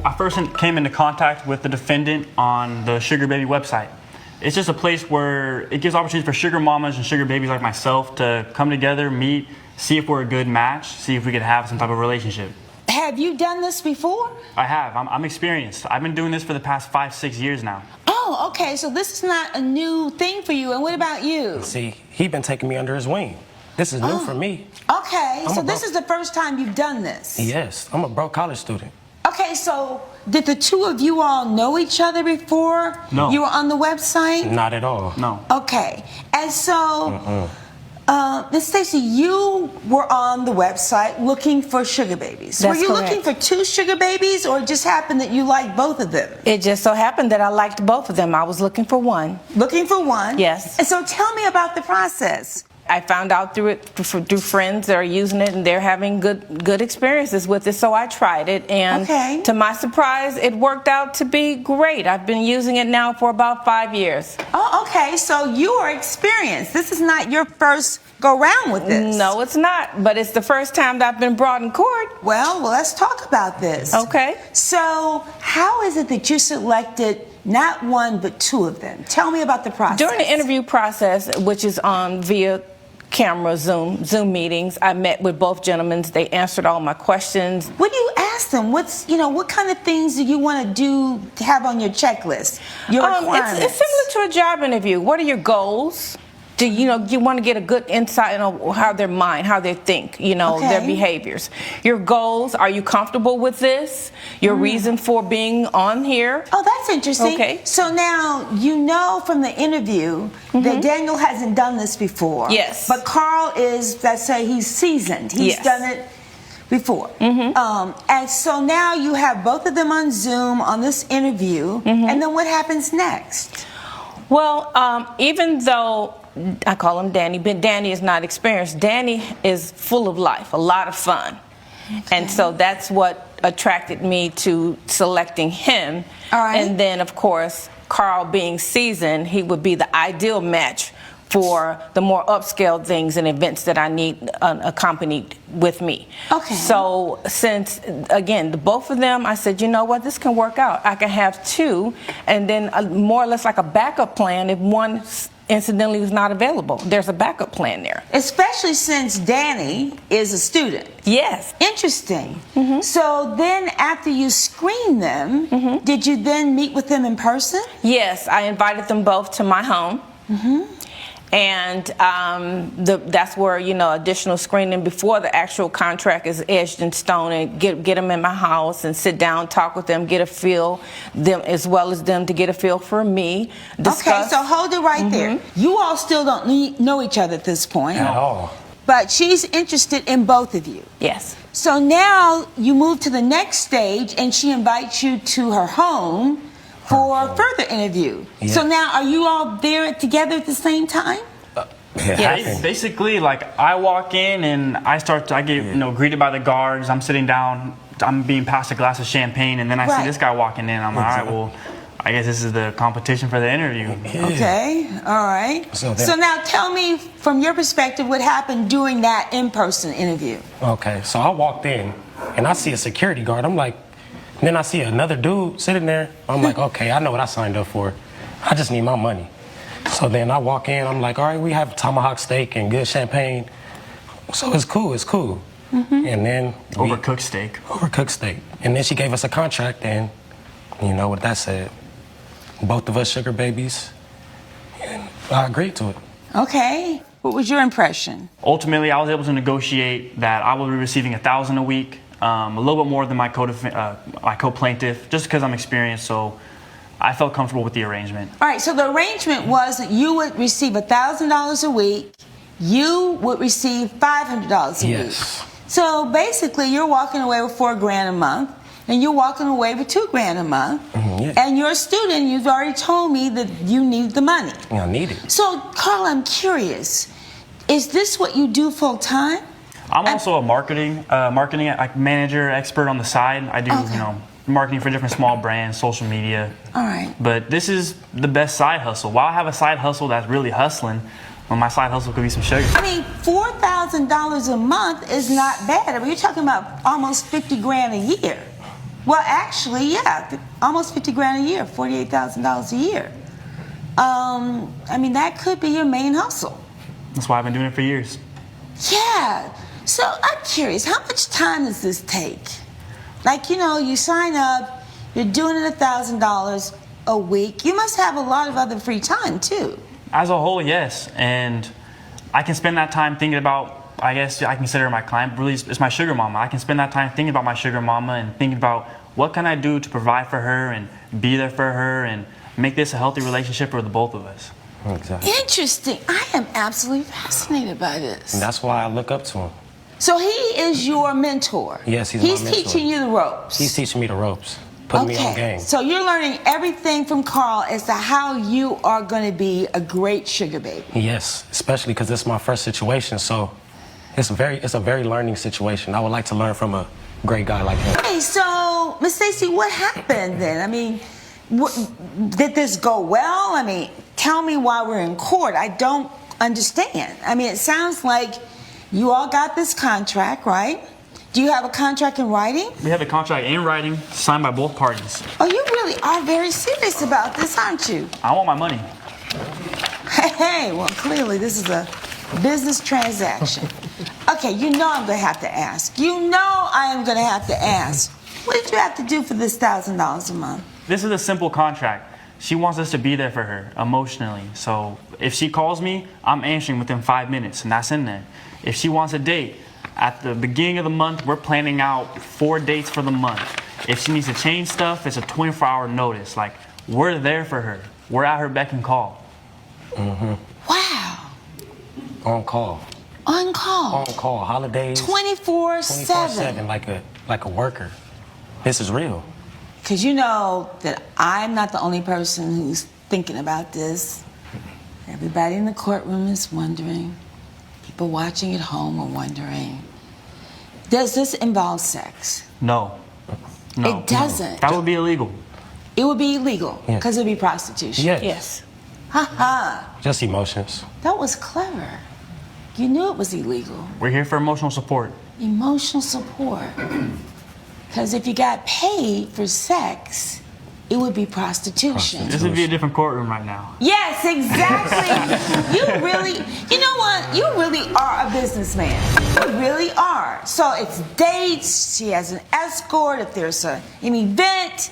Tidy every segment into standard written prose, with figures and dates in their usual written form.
I first came into contact with the defendant on the Sugar Baby website. It's just a place where it gives opportunities for sugar mamas and sugar babies like myself to come together, meet, see if we're a good match, see if we could have some type of relationship. Have you done this before? I have. I'm experienced. I've been doing this for the past 5-6 years now. Oh, okay. So this is not a new thing for you. And what about you? See, he been taking me under his wing. This is new for me. Okay. So this is the first time you've done this? Yes. I'm a broke college student. Okay, so did the two of you all know each other before No. you were on the website? Not at all. No. Okay. And so, Miss Stacy, you were on the website looking for sugar babies. That's were you correct. looking for two sugar babies, or it just happened that you liked both of them? It just so happened that I liked both of them. I was looking for one. Looking for one? Yes. And so tell me about the process. I found out through friends that are using it, and they're having good experiences with it. So I tried it, and to my surprise, it worked out to be great. I've been using it now for about 5 years. Oh, okay. So you are experienced. This is not your first go round with this. No, it's not. But it's the first time that I've been brought in court. Well, let's talk about this. Okay. So how is it that you selected not one but two of them? Tell me about the process. During the interview process, which is on via camera, Zoom meetings, I met with both gentlemen. They answered all my questions. What do you ask them? What kind of things do you want to have on your checklist? Your requirements? It's similar to a job interview. What are your goals? Do you want to get a good insight on how their mind, how they think, their behaviors. Your goals, are you comfortable with this? Your reason for being on here. Oh, that's interesting. Okay. So now you know from the interview that Daniel hasn't done this before. Yes. But Carl is, let's say he's seasoned. He's done it before. And so now you have both of them on Zoom on this interview. And then what happens next? Well, even though I call him Danny, but Danny is not experienced. Danny is full of life, a lot of fun. And so that's what attracted me to selecting him. All right. And then, of course, Carl being seasoned, he would be the ideal match for the more upscale things and events that I need accompanied with me. Okay. So since, again, both of them, I said, you know what, this can work out. I can have two, and then more or less like a backup plan if one incidentally was not available. There's a backup plan there. Especially since Danny is a student. Yes. Interesting. So then after you screened them, did you then meet with them in person? Yes, I invited them both to my home. And that's where, additional screening before the actual contract is edged in stone, and get them in my house and sit down, talk with them, get a feel, them as well as them to get a feel for me. Discuss. Okay, so hold it right there. You all still don't know each other at this point. At all. But she's interested in both of you. Yes. So now you move to the next stage, and she invites you to her home for a further interview. Yeah. So now, are you all there together at the same time? Yes. Basically, like, I walk in and I get greeted by the guards. I'm sitting down. I'm being passed a glass of champagne, and then I see this guy walking in. I'm like, all right, well, I guess this is the competition for the interview. Okay, all right. So now tell me, from your perspective, what happened during that in-person interview. Okay, so I walked in and I see a security guard. I'm like, then I see another dude sitting there. I'm like, okay, I know what I signed up for. I just need my money. So then I walk in. I'm like, all right, we have tomahawk steak and good champagne. So it's cool. And then Overcooked steak. And then she gave us a contract, and you know what that said. Both of us sugar babies. And I agreed to it. Okay. What was your impression? Ultimately, I was able to negotiate that I will be receiving $1,000 a week, a little bit more than my co-plaintiff, just because I'm experienced. So I felt comfortable with the arrangement. All right. So the arrangement was that you would receive $1,000 a week. You would receive $500 a week. So basically, you're walking away with $4,000 a month, and you're walking away with $2,000 a month. And you're a student. You've already told me that you need the money. I need it. So, Carl, I'm curious. Is this what you do full time? I'm also a marketing manager, expert on the side. I do, marketing for different small brands, social media. All right. But this is the best side hustle. While I have a side hustle that's really hustling, well, my side hustle could be some sugar. I mean, $4,000 a month is not bad. I mean, you're talking about almost $50,000 a year. Well, actually, yeah, almost 50 grand a year, $48,000 a year. I mean, that could be your main hustle. That's why I've been doing it for years. Yeah. So I'm curious, how much time does this take? Like, you sign up, you're doing it $1,000 a week. You must have a lot of other free time too. As a whole, yes. And I can spend that time thinking about, I guess I consider her my client, but really it's my sugar mama. I can spend that time thinking about my sugar mama and thinking about what can I do to provide for her and be there for her and make this a healthy relationship for the both of us. Exactly. Interesting. I am absolutely fascinated by this. And that's why I look up to him. So he is your mentor. Yes, he's my mentor. He's teaching you the ropes. He's teaching me the ropes, putting me on game. So you're learning everything from Carl as to how you are going to be a great sugar baby. Yes, especially because this is my first situation, so it's a very learning situation. I would like to learn from a great guy like him. Hey, so Miss Stacy, what happened then? I mean, did this go well? I mean, tell me why we're in court. I don't understand. I mean, it sounds like you all got this contract, right? Do you have a contract in writing? We have a contract in writing signed by both parties. Oh, you really are very serious about this, aren't you? I want my money. Hey, well, clearly this is a business transaction. Okay, I'm going to have to ask. I am going to have to ask. What did you have to do for this $1,000 a month? This is a simple contract. She wants us to be there for her emotionally. So if she calls me, I'm answering within 5 minutes, and that's in there. If she wants a date, at the beginning of the month, we're planning out 4 dates for the month. If she needs to change stuff, it's a 24-hour notice. Like, we're there for her. We're at her beck and call. Mm-hmm. Wow. On call. On call. On call. Holidays. 24/7. 24/7, like a worker. This is real. Because you know that I'm not the only person who's thinking about this. Everybody in the courtroom is wondering. People watching at home are wondering. Does this involve sex? No. No. It doesn't. That would be illegal. It would be illegal because it would be prostitution. Yes. Yes. Ha. Just emotions. That was clever. You knew it was illegal. We're here for emotional support. Emotional support. Because if you got paid for sex, it would be prostitution. This would be a different courtroom right now. Yes, exactly. You know what? You really are a businessman. You really are. So it's dates, she has an escort, if there's an event,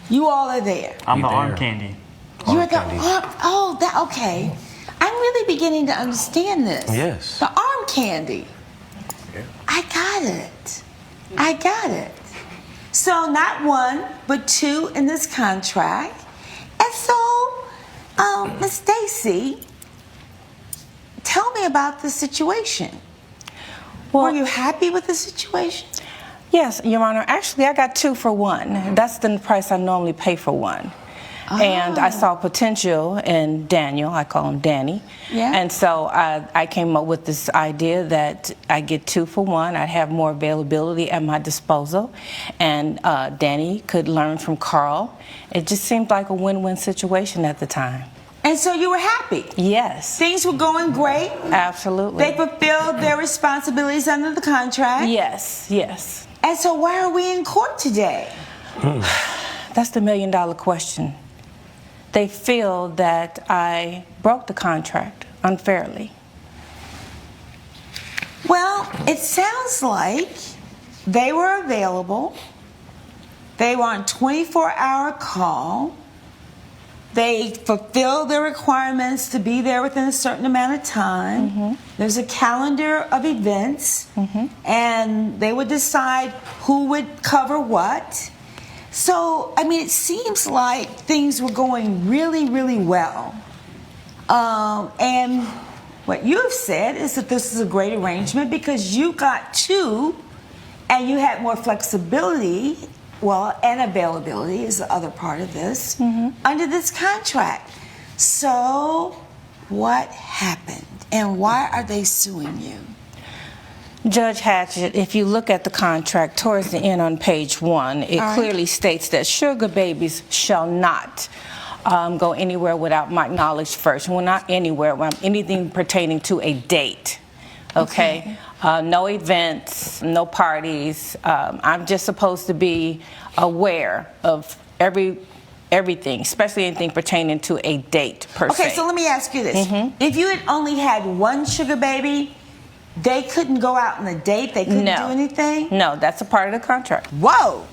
you all are there. I'm the You're arm there. candy. You're the candy. arm, okay. I'm really beginning to understand this. Yes. The arm candy. Yeah. I got it. So not one, but two in this contract. And so, Miss Stacy, tell me about the situation. Well, Were you happy with the situation? Yes, Your Honor. Actually, I got 2 for 1. That's the price I normally pay for one. And I saw potential in Daniel. I call him Danny. Yeah. And so I came up with this idea that I get 2 for 1. I'd have more availability at my disposal. And Danny could learn from Carl. It just seemed like a win-win situation at the time. And so you were happy? Yes. Things were going great? Absolutely. They fulfilled their responsibilities under the contract? Yes, yes. And so why are we in court today? That's the million-dollar question. They feel that I broke the contract unfairly. Well, it sounds like they were available. They were on 24-hour call. They fulfilled their requirements to be there within a certain amount of time. Mm-hmm. There's a calendar of events, and they would decide who would cover what. So, I mean, it seems like things were going really, really well. And what you've said is that this is a great arrangement because you got 2 and you had more flexibility, and availability is the other part of this, under this contract. So, what happened and why are they suing you? Judge Hatchett, if you look at the contract towards the end on page 1, it clearly states that sugar babies shall not go anywhere without my knowledge first. Well, not anywhere, anything pertaining to a date. Okay? No events, no parties. I'm just supposed to be aware of everything, especially anything pertaining to a date per se. Okay, so let me ask you this. If you had only had one sugar baby, they couldn't go out on a date? They couldn't do anything? No, that's a part of the contract. Whoa.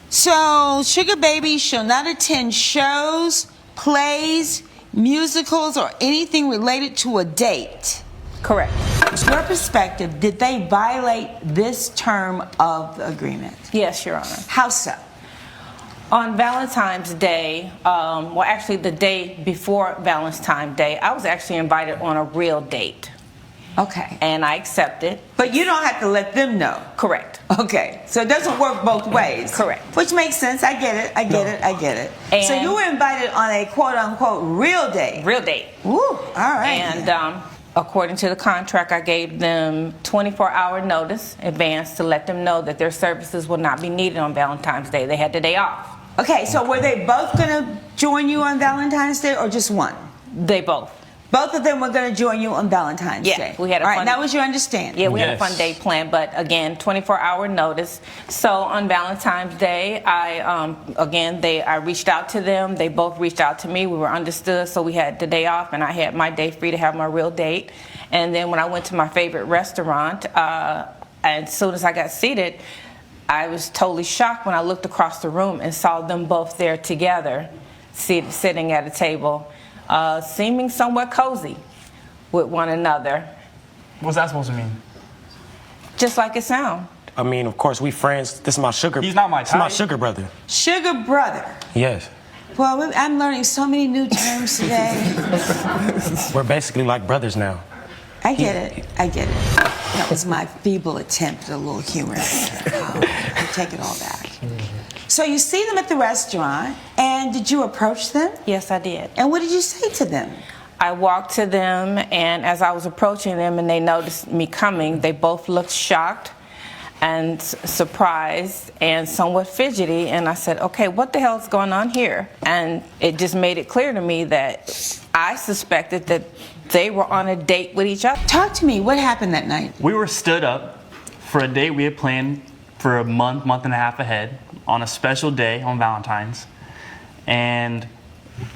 So sugar babies shall not attend shows, plays, musicals, or anything related to a date. Correct. From your perspective, did they violate this term of the agreement? Yes, Your Honor. How so? On Valentine's Day, well, actually the day before Valentine's Day, I was actually invited on a real date. Okay. And I accepted. But you don't have to let them know. Correct. Okay. So it doesn't work both ways. Correct. Which makes sense. I get it. I get it. And so you were invited on a quote-unquote real date. Real date. Woo. All right. And according to the contract, I gave them 24-hour notice advance to let them know that their services will not be needed on Valentine's Day. They had the day off. Okay, so were they both going to join you on Valentine's Day or just one? They both. Both of them were going to join you on Valentine's Day? We had a All right, fun, that was your understanding? Yeah, we had a fun day planned, but again, 24-hour notice. So on Valentine's Day, I reached out to them. They both reached out to me. We were understood, so we had the day off, and I had my day free to have my real date. And then when I went to my favorite restaurant, as soon as I got seated, I was totally shocked when I looked across the room and saw them both there together, sitting at a table, seeming somewhat cozy with one another. What's that supposed to mean? Just like it sounds. I mean, of course, we friends. This is my sugar. He's not my This is my type. sugar brother. Sugar brother. Yes. Well, I'm learning so many new terms today. We're basically like brothers now. I get it. That was my feeble attempt at a little humor. I take it all back. So you see them at the restaurant, and did you approach them? Yes, I did. And what did you say to them? I walked to them, and as I was approaching them and they noticed me coming, they both looked shocked and surprised and somewhat fidgety. And I said, okay, what the hell's going on here? And it just made it clear to me that I suspected that they were on a date with each other. Talk to me. What happened that night? We were stood up for a date we had planned for a month and a half ahead on a special day on Valentine's. And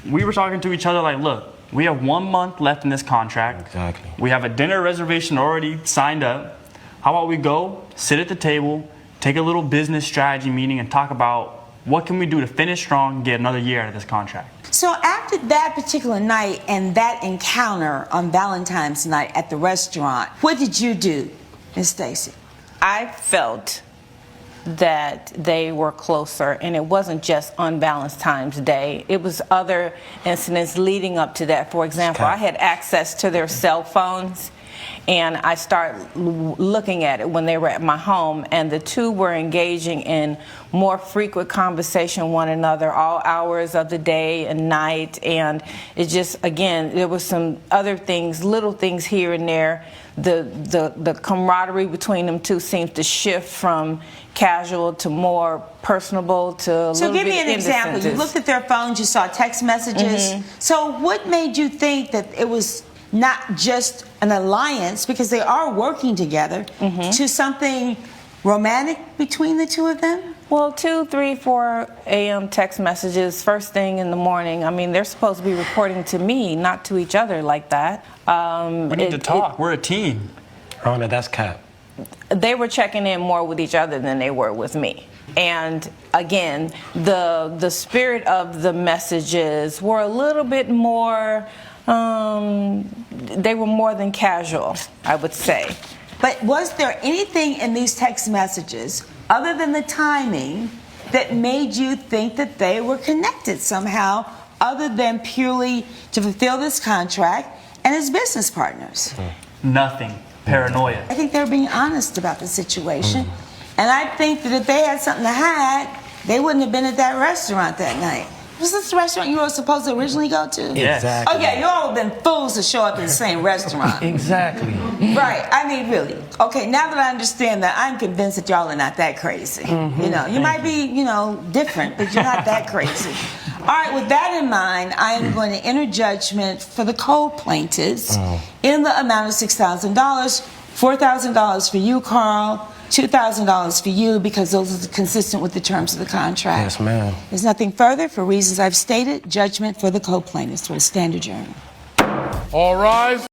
we were talking to each other like, look, we have 1 month left in this contract. Exactly. We have a dinner reservation already signed up. How about we go, sit at the table, take a little business strategy meeting and talk about what can we do to finish strong and get another year out of this contract. So after that particular night and that encounter on Valentine's night at the restaurant, what did you do, Miss Stacy? I felt that they were closer, and it wasn't just on Valentine's Day. It was other incidents leading up to that. For example, I had access to their cell phones, and I started looking at it when they were at my home, and the two were engaging in more frequent conversation with one another all hours of the day and night. And it just, again, there was some other things, little things here and there. The camaraderie between them two seemed to shift from casual to more personable to a So little give bit me an example. You looked at their phones, you saw text messages. So what made you think that it was not just an alliance, because they are working together, to something romantic between the two of them? Well, 2, 3, 4 a.m. text messages first thing in the morning. I mean, they're supposed to be reporting to me, not to each other like that. We need to talk. We're a team. Rhonda, that's cap. They were checking in more with each other than they were with me. And again, the spirit of the messages were a little bit more, they were more than casual, I would say. But was there anything in these text messages, other than the timing, that made you think that they were connected somehow, other than purely to fulfill this contract and as business partners? Nothing. Paranoia. I think they're being honest about the situation. And I think that if they had something to hide, they wouldn't have been at that restaurant that night. Was this the restaurant you were supposed to originally go to? Yes. Exactly. Okay, you all have been fools to show up in the same restaurant. Exactly. Right. I mean, really. Okay, now that I understand that, I'm convinced that y'all are not that crazy. You know, you might be, different, but you're not that crazy. All right, with that in mind, I am going to enter judgment for the co-plaintiffs in the amount of $6,000, $4,000 for you, Carl, $2,000 for you because those are consistent with the terms of the contract. Yes, ma'am. There's nothing further. For reasons I've stated, judgment for the co-plaintiffs will stand adjourned. All rise.